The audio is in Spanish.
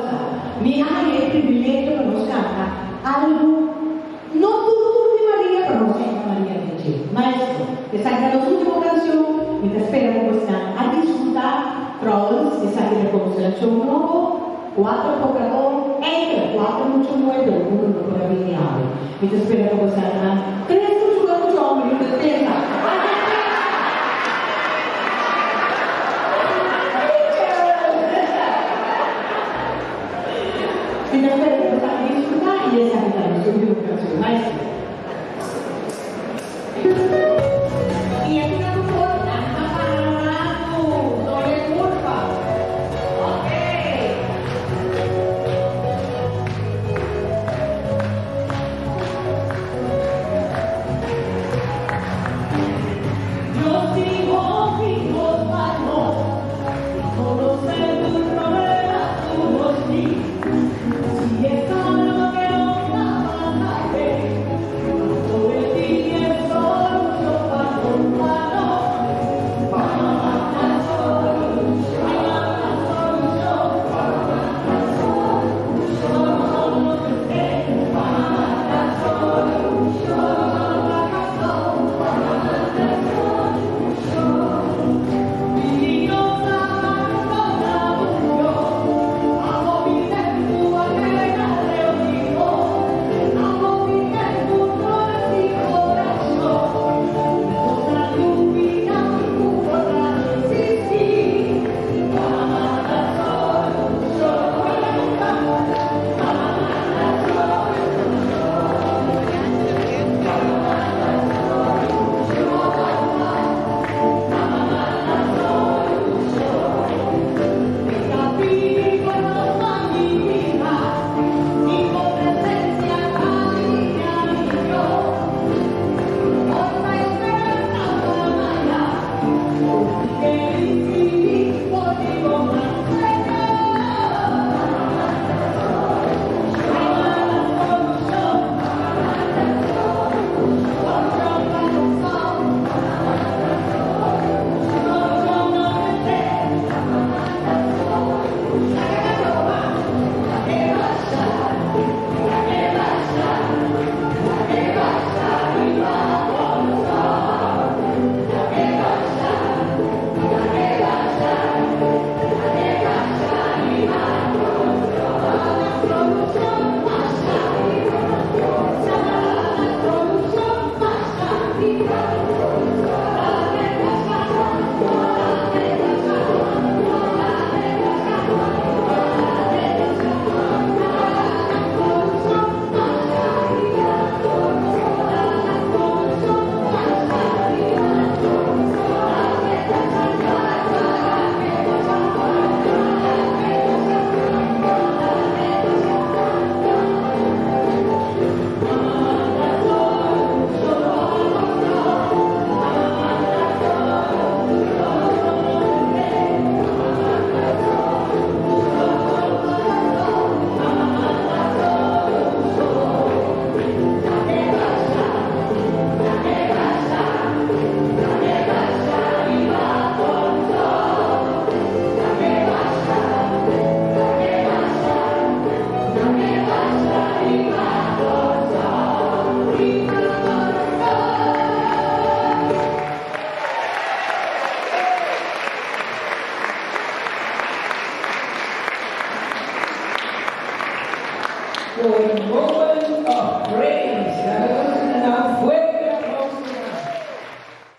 cosa, mi hai il privilegio che non scatta algo, no tú de María, pero no Santa María de Chile. Maestro, que saca la última canción y te espera como están a disfrutar provas que saquen de constelación nuevo, 4 tocador, entre 4 mucho muerto, uno no puede venir. Y te espera como están 3 mucho hombre y te espera. Y te espera como están a disfrutar y esa es la última canción. Maestro. Y es una forma, no le culpa. Ok. Yo sigo vivo valor, conocer tu problema, tu rostro. Si es algo que no va a ver, sobre ti es solo para contarlo. For a moment